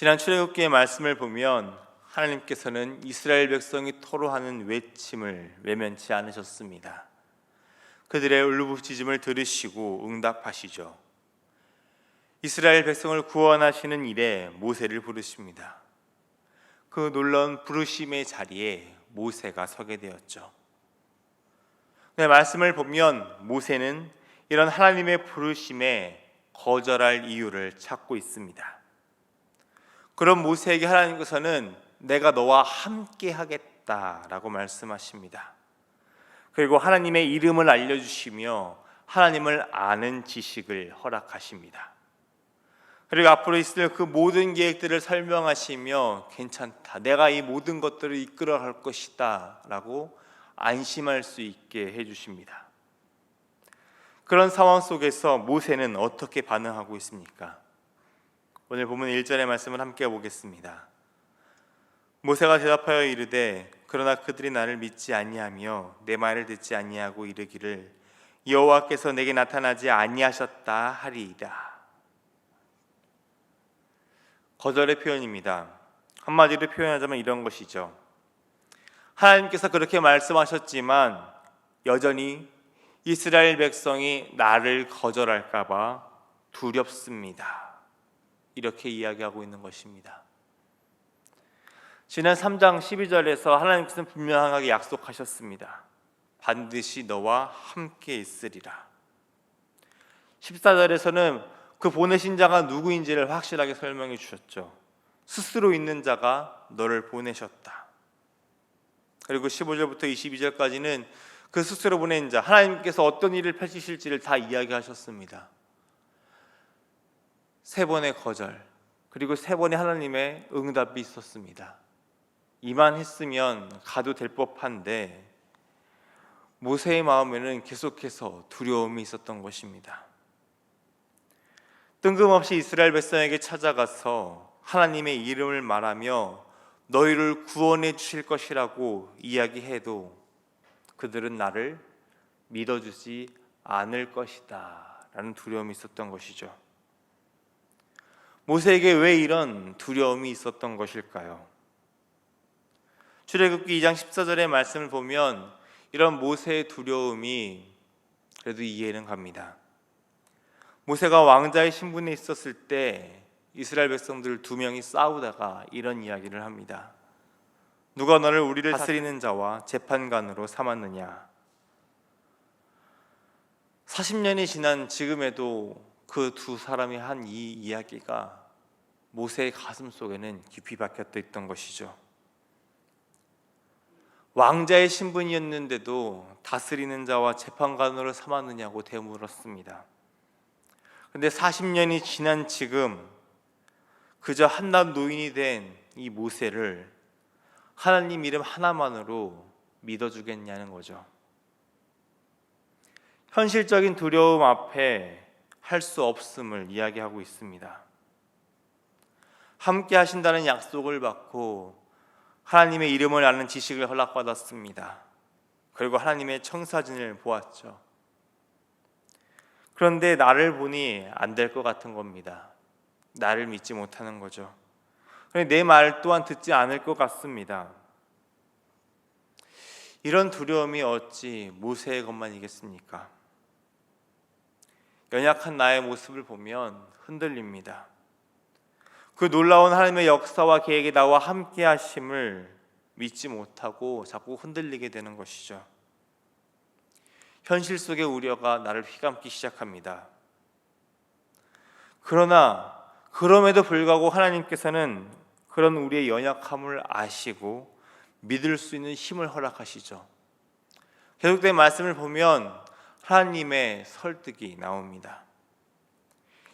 지난 출애굽기의 말씀을 보면 하나님께서는 이스라엘 백성이 토로하는 외침을 외면치 않으셨습니다. 그들의 울부짖음을 들으시고 응답하시죠. 이스라엘 백성을 구원하시는 일에 모세를 부르십니다. 그 놀라운 부르심의 자리에 모세가 서게 되었죠. 말씀을 보면 모세는 이런 하나님의 부르심에 거절할 이유를 찾고 있습니다. 그런 모세에게 하나님께서는 내가 너와 함께 하겠다라고 말씀하십니다. 그리고 하나님의 이름을 알려주시며 하나님을 아는 지식을 허락하십니다. 그리고 앞으로 있을 그 모든 계획들을 설명하시며 괜찮다, 내가 이 모든 것들을 이끌어갈 것이다 라고 안심할 수 있게 해주십니다. 그런 상황 속에서 모세는 어떻게 반응하고 있습니까? 오늘 본문 1절의 말씀을 함께 보겠습니다. 모세가 대답하여 이르되 그러나 그들이 나를 믿지 아니하며 내 말을 듣지 아니하고 이르기를 여호와께서 내게 나타나지 아니하셨다 하리이다. 거절의 표현입니다. 한마디로 표현하자면 이런 것이죠. 하나님께서 그렇게 말씀하셨지만 여전히 이스라엘 백성이 나를 거절할까 봐 두렵습니다. 이렇게 이야기하고 있는 것입니다. 지난 3장 12절에서 하나님께서는 분명하게 약속하셨습니다. 반드시 너와 함께 있으리라. 14절에서는 그 보내신 자가 누구인지를 확실하게 설명해 주셨죠. 스스로 있는 자가 너를 보내셨다. 그리고 15절부터 22절까지는 그 스스로 보낸 자, 하나님께서 어떤 일을 펼치실지를 다 이야기하셨습니다. 3번의 거절, 그리고 3번의 하나님의 응답이 있었습니다. 이만 했으면 가도 될 법한데 모세의 마음에는 계속해서 두려움이 있었던 것입니다. 뜬금없이 이스라엘 백성에게 찾아가서 하나님의 이름을 말하며 너희를 구원해 주실 것이라고 이야기해도 그들은 나를 믿어주지 않을 것이다 라는 두려움이 있었던 것이죠. 모세에게 왜 이런 두려움이 있었던 것일까요? 출애굽기 2장 14절의 말씀을 보면 이런 모세의 두려움이 그래도 이해는 갑니다. 모세가 왕자의 신분에 있었을 때 이스라엘 백성들 2명이 싸우다가 이런 이야기를 합니다. 누가 너를 우리를 다스리는 자와 재판관으로 삼았느냐? 40년이 지난 지금에도 그 2사람이 한 이 이야기가 모세의 가슴 속에는 깊이 박혀 있던 것이죠. 왕자의 신분이었는데도 다스리는 자와 재판관으로 삼았느냐고 되물었습니다. 그런데 40년이 지난 지금 그저 한낱 노인이 된 이 모세를 하나님 이름 하나만으로 믿어주겠냐는 거죠. 현실적인 두려움 앞에 할 수 없음을 이야기하고 있습니다. 함께 하신다는 약속을 받고 하나님의 이름을 아는 지식을 허락받았습니다. 그리고 하나님의 청사진을 보았죠. 그런데 나를 보니 안 될 것 같은 겁니다. 나를 믿지 못하는 거죠. 내 말 또한 듣지 않을 것 같습니다. 이런 두려움이 어찌 모세의 것만이겠습니까? 연약한 나의 모습을 보면 흔들립니다. 그 놀라운 하나님의 역사와 계획이 나와 함께 하심을 믿지 못하고 자꾸 흔들리게 되는 것이죠. 현실 속의 우려가 나를 휘감기 시작합니다. 그러나 그럼에도 불구하고 하나님께서는 그런 우리의 연약함을 아시고 믿을 수 있는 힘을 허락하시죠. 계속된 말씀을 보면 하나님의 설득이 나옵니다.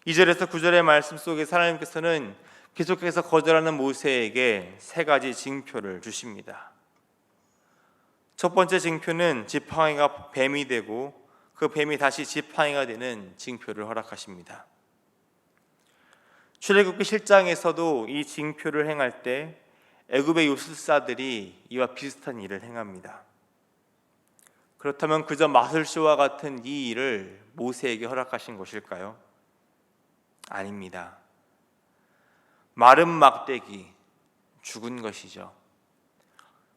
2절에서 9절의 말씀 속에 하나님께서는 계속해서 거절하는 모세에게 3가지 징표를 주십니다. 첫 번째 징표는 지팡이가 뱀이 되고 그 뱀이 다시 지팡이가 되는 징표를 허락하십니다. 출애굽기 7장에서도 이 징표를 행할 때 애굽의 요술사들이 이와 비슷한 일을 행합니다. 그렇다면 그저 마술쇼와 같은 이 일을 모세에게 허락하신 것일까요? 아닙니다. 마른 막대기, 죽은 것이죠.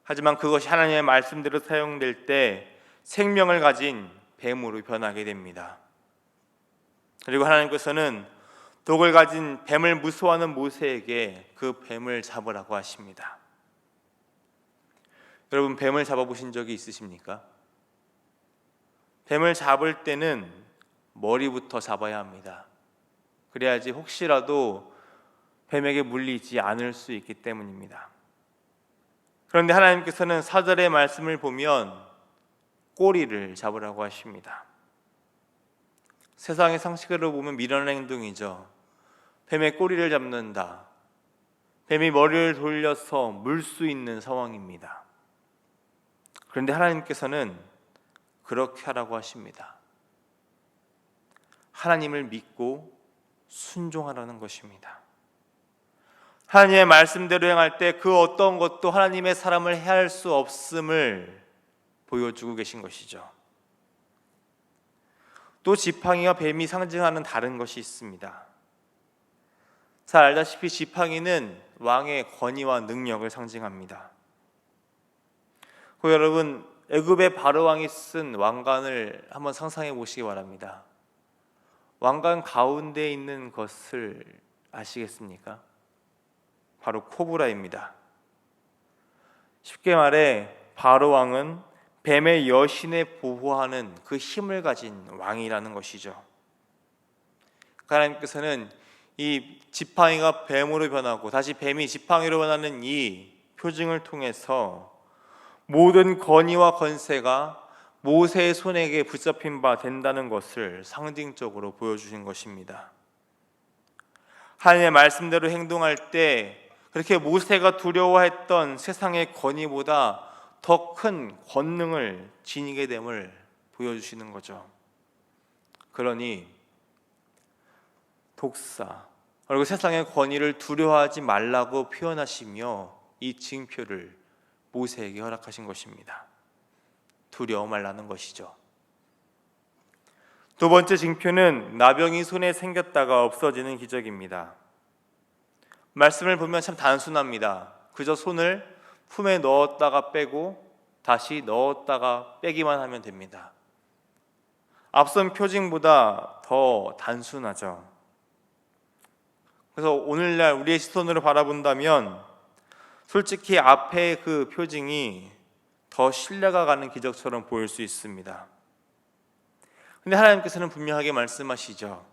하지만 그것이 하나님의 말씀대로 사용될 때 생명을 가진 뱀으로 변하게 됩니다. 그리고 하나님께서는 독을 가진 뱀을 무서워하는 모세에게 그 뱀을 잡으라고 하십니다. 여러분, 뱀을 잡아보신 적이 있으십니까? 뱀을 잡을 때는 머리부터 잡아야 합니다. 그래야지 혹시라도 뱀에게 물리지 않을 수 있기 때문입니다. 그런데 하나님께서는 4절의 말씀을 보면 꼬리를 잡으라고 하십니다. 세상의 상식으로 보면 미련한 행동이죠. 뱀의 꼬리를 잡는다. 뱀이 머리를 돌려서 물 수 있는 상황입니다. 그런데 하나님께서는 그렇게 하라고 하십니다. 하나님을 믿고 순종하라는 것입니다. 하나님의 말씀대로 행할 때 그 어떤 것도 하나님의 사람을 해할 수 없음을 보여주고 계신 것이죠. 또 지팡이와 뱀이 상징하는 다른 것이 있습니다. 잘 알다시피 지팡이는 왕의 권위와 능력을 상징합니다. 여러분, 애굽의 바로 왕이 쓴 왕관을 한번 상상해 보시기 바랍니다. 왕관 가운데 있는 것을 아시겠습니까? 바로 코브라입니다. 쉽게 말해 바로 왕은 뱀의 여신에 보호하는 그 힘을 가진 왕이라는 것이죠. 하나님께서는 이 지팡이가 뱀으로 변하고 다시 뱀이 지팡이로 변하는 이 표징을 통해서 모든 권위와 권세가 모세의 손에게 붙잡힌 바 된다는 것을 상징적으로 보여주신 것입니다. 하나님의 말씀대로 행동할 때 그렇게 모세가 두려워했던 세상의 권위보다 더 큰 권능을 지니게 됨을 보여주시는 거죠. 그러니 독사, 그리고 세상의 권위를 두려워하지 말라고 표현하시며 이 징표를 모세에게 허락하신 것입니다. 두려워 말라는 것이죠. 두 번째 징표는 나병이 손에 생겼다가 없어지는 기적입니다. 말씀을 보면 참 단순합니다. 그저 손을 품에 넣었다가 빼고 다시 넣었다가 빼기만 하면 됩니다. 앞선 표징보다 더 단순하죠. 그래서 오늘날 우리의 시선으로 바라본다면 솔직히 앞에 그 표징이 더 신뢰가 가는 기적처럼 보일 수 있습니다. 근데 하나님께서는 분명하게 말씀하시죠.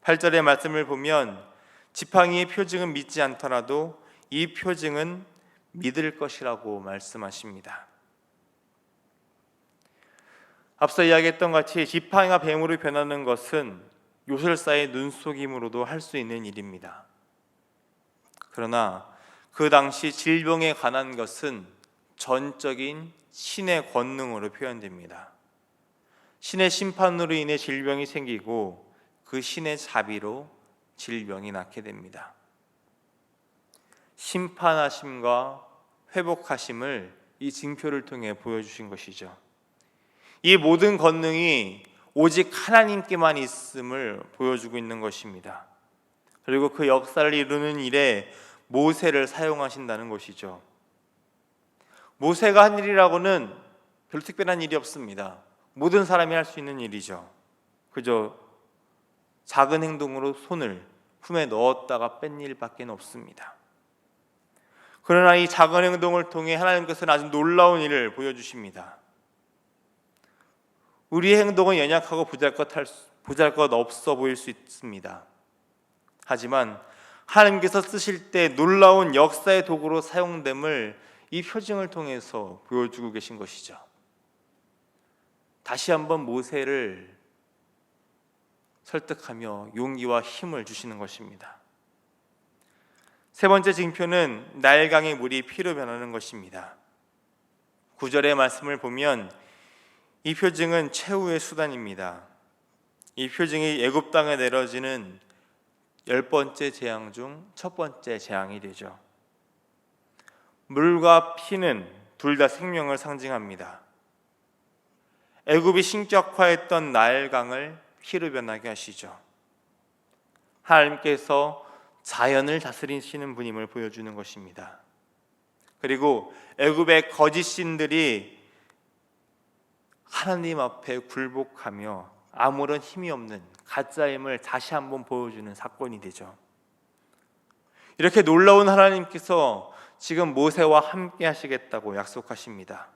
8절의 말씀을 보면 지팡이의 표징은 믿지 않더라도 이 표징은 믿을 것이라고 말씀하십니다. 앞서 이야기했던 같이 지팡이가 뱀으로 변하는 것은 요술사의 눈속임으로도 할 수 있는 일입니다. 그러나 그 당시 질병에 관한 것은 전적인 신의 권능으로 표현됩니다. 신의 심판으로 인해 질병이 생기고 그 신의 자비로 질병이 낫게 됩니다. 심판하심과 회복하심을 이 징표를 통해 보여주신 것이죠. 이 모든 권능이 오직 하나님께만 있음을 보여주고 있는 것입니다. 그리고 그 역사를 이루는 일에 모세를 사용하신다는 것이죠. 모세가 한 일이라고는 별 특별한 일이 없습니다. 모든 사람이 할 수 있는 일이죠. 그저 작은 행동으로 손을 품에 넣었다가 뺀 일밖에 없습니다. 그러나 이 작은 행동을 통해 하나님께서는 아주 놀라운 일을 보여주십니다. 우리의 행동은 연약하고 보잘것 없어 보일 수 있습니다. 하지만 하나님께서 쓰실 때 놀라운 역사의 도구로 사용됨을 이 표징을 통해서 보여주고 계신 것이죠. 다시 한번 모세를 설득하며 용기와 힘을 주시는 것입니다. 세 번째 징표는 나일강의 물이 피로 변하는 것입니다. 9절의 말씀을 보면 이 표징은 최후의 수단입니다. 이 표징이 애굽 땅에 내려지는 10번째 재앙 중 첫 번째 재앙이 되죠. 물과 피는 둘 다 생명을 상징합니다. 애굽이 신격화했던 나일강을 피로 변하게 하시죠. 하나님께서 자연을 다스리시는 분임을 보여주는 것입니다. 그리고 애굽의 거짓 신들이 하나님 앞에 굴복하며 아무런 힘이 없는 가짜임을 다시 한번 보여주는 사건이 되죠. 이렇게 놀라운 하나님께서 지금 모세와 함께 하시겠다고 약속하십니다.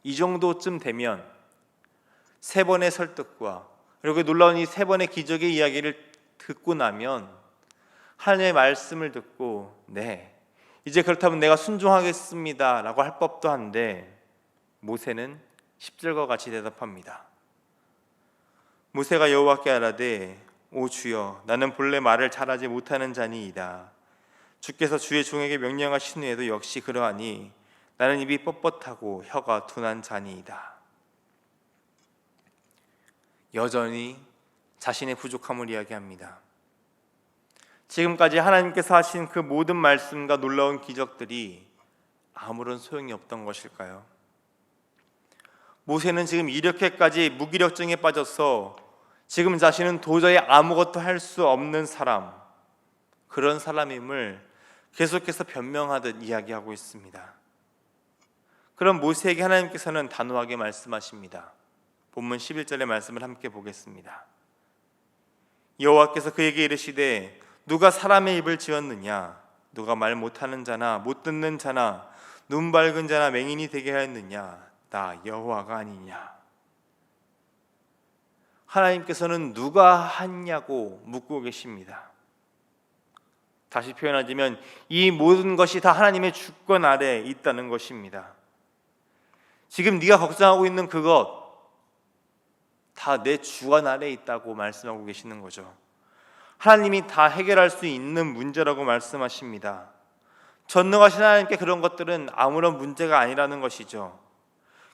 이 정도쯤 되면 세 번의 설득과 그리고 놀라운 이 세 번의 기적의 이야기를 듣고 나면 하나님의 말씀을 듣고 네, 이제 그렇다면 내가 순종하겠습니다 라고 할 법도 한데, 모세는 10절과 같이 대답합니다. 모세가 여호와께 아뢰되 오 주여, 나는 본래 말을 잘하지 못하는 자니이다. 주께서 주의 종에게 명령하신 후에도 역시 그러하니 나는 입이 뻣뻣하고 혀가 둔한 자니이다. 여전히 자신의 부족함을 이야기합니다. 지금까지 하나님께서 하신 그 모든 말씀과 놀라운 기적들이 아무런 소용이 없던 것일까요? 모세는 지금 이렇게까지 무기력증에 빠져서 지금 자신은 도저히 아무것도 할 수 없는 사람, 그런 사람임을 계속해서 변명하듯 이야기하고 있습니다. 그럼 모세에게 하나님께서는 단호하게 말씀하십니다. 본문 11절의 말씀을 함께 보겠습니다. 여호와께서 그에게 이르시되 누가 사람의 입을 지었느냐? 누가 말 못하는 자나 못 듣는 자나 눈 밝은 자나 맹인이 되게 하였느냐? 나 여호와가 아니냐? 하나님께서는 누가 했냐고 묻고 계십니다. 다시 표현하자면 이 모든 것이 다 하나님의 주권 아래에 있다는 것입니다. 지금 네가 걱정하고 있는 그것 다 내 주권 아래에 있다고 말씀하고 계시는 거죠. 하나님이 다 해결할 수 있는 문제라고 말씀하십니다. 전능하신 하나님께 그런 것들은 아무런 문제가 아니라는 것이죠.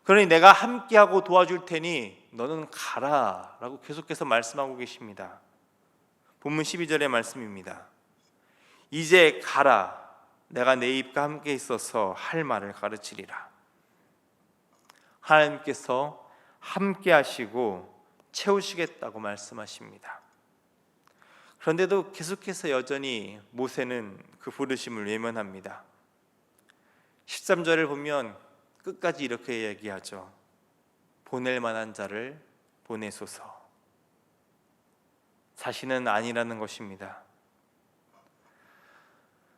그러니 내가 함께하고 도와줄 테니 너는 가라 라고 계속해서 말씀하고 계십니다. 본문 12절의 말씀입니다. 이제 가라, 내가 내 입과 함께 있어서 할 말을 가르치리라. 하나님께서 함께 하시고 채우시겠다고 말씀하십니다. 그런데도 계속해서 여전히 모세는 그 부르심을 외면합니다. 13절을 보면 끝까지 이렇게 얘기하죠. 보낼 만한 자를 보내소서. 자신은 아니라는 것입니다.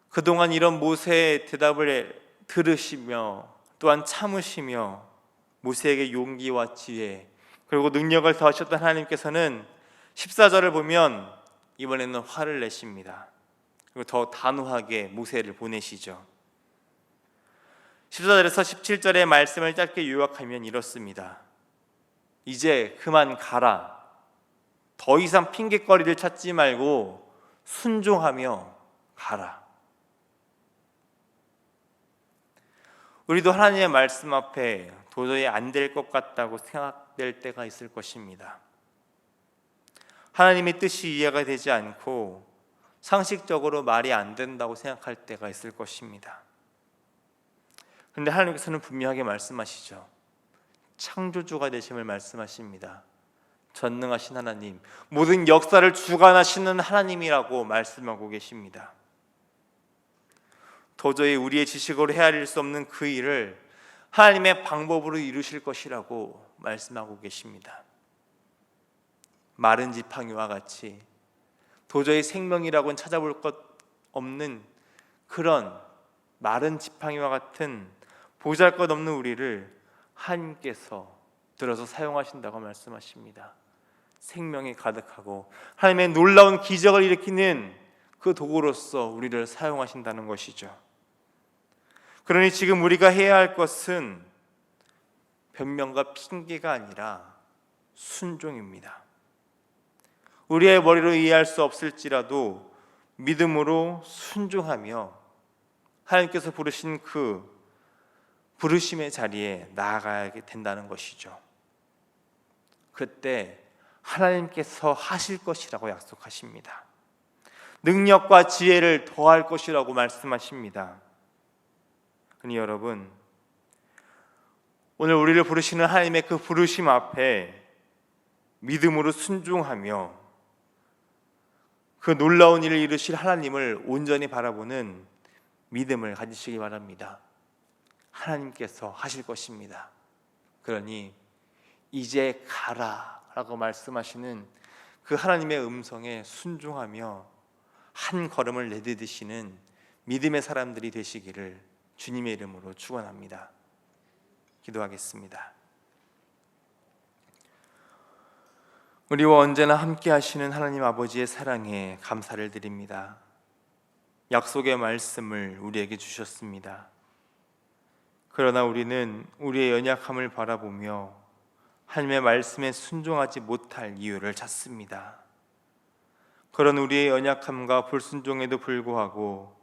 그동안 이런 모세의 대답을 들으시며 또한 참으시며 모세에게 용기와 지혜 그리고 능력을 더하셨던 하나님께서는 14절을 보면 이번에는 화를 내십니다. 그리고 더 단호하게 모세를 보내시죠. 14절에서 17절의 말씀을 짧게 요약하면 이렇습니다. 이제 그만 가라. 더 이상 핑계거리를 찾지 말고 순종하며 가라. 우리도 하나님의 말씀 앞에 도저히 안 될 것 같다고 생각될 때가 있을 것입니다. 하나님의 뜻이 이해가 되지 않고 상식적으로 말이 안 된다고 생각할 때가 있을 것입니다. 그런데 하나님께서는 분명하게 말씀하시죠. 창조주가 되심을 말씀하십니다. 전능하신 하나님, 모든 역사를 주관하시는 하나님이라고 말씀하고 계십니다. 도저히 우리의 지식으로 헤아릴 수 없는 그 일을 하나님의 방법으로 이루실 것이라고 말씀하고 계십니다. 마른 지팡이와 같이 도저히 생명이라고는 찾아볼 것 없는 그런 마른 지팡이와 같은 보잘것없는 우리를 하나님께서 들어서 사용하신다고 말씀하십니다. 생명이 가득하고 하나님의 놀라운 기적을 일으키는 그 도구로서 우리를 사용하신다는 것이죠. 그러니 지금 우리가 해야 할 것은 변명과 핑계가 아니라 순종입니다. 우리의 머리로 이해할 수 없을지라도 믿음으로 순종하며 하나님께서 부르신 그 부르심의 자리에 나아가야 된다는 것이죠. 그때 하나님께서 하실 것이라고 약속하십니다. 능력과 지혜를 더할 것이라고 말씀하십니다. 그러니 여러분, 오늘 우리를 부르시는 하나님의 그 부르심 앞에 믿음으로 순종하며 그 놀라운 일을 이루실 하나님을 온전히 바라보는 믿음을 가지시기 바랍니다. 하나님께서 하실 것입니다. 그러니 이제 가라라고 말씀하시는 그 하나님의 음성에 순종하며 한 걸음을 내디디시는 믿음의 사람들이 되시기를 주님의 이름으로 축원합니다. 기도하겠습니다. 우리와 언제나 함께 하시는 하나님 아버지의 사랑에 감사를 드립니다. 약속의 말씀을 우리에게 주셨습니다. 그러나 우리는 우리의 연약함을 바라보며 하나님의 말씀에 순종하지 못할 이유를 찾습니다. 그런 우리의 연약함과 불순종에도 불구하고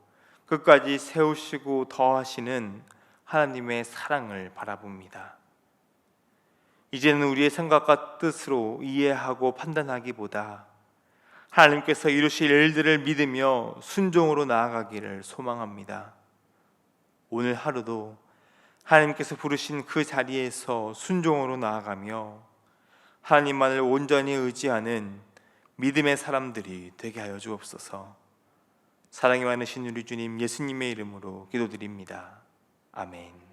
끝까지 세우시고 더하시는 하나님의 사랑을 바라봅니다. 이제는 우리의 생각과 뜻으로 이해하고 판단하기보다 하나님께서 이루실 일들을 믿으며 순종으로 나아가기를 소망합니다. 오늘 하루도 하나님께서 부르신 그 자리에서 순종으로 나아가며 하나님만을 온전히 의지하는 믿음의 사람들이 되게 하여 주옵소서. 사랑이 많으신 우리 주님 예수님의 이름으로 기도드립니다. 아멘.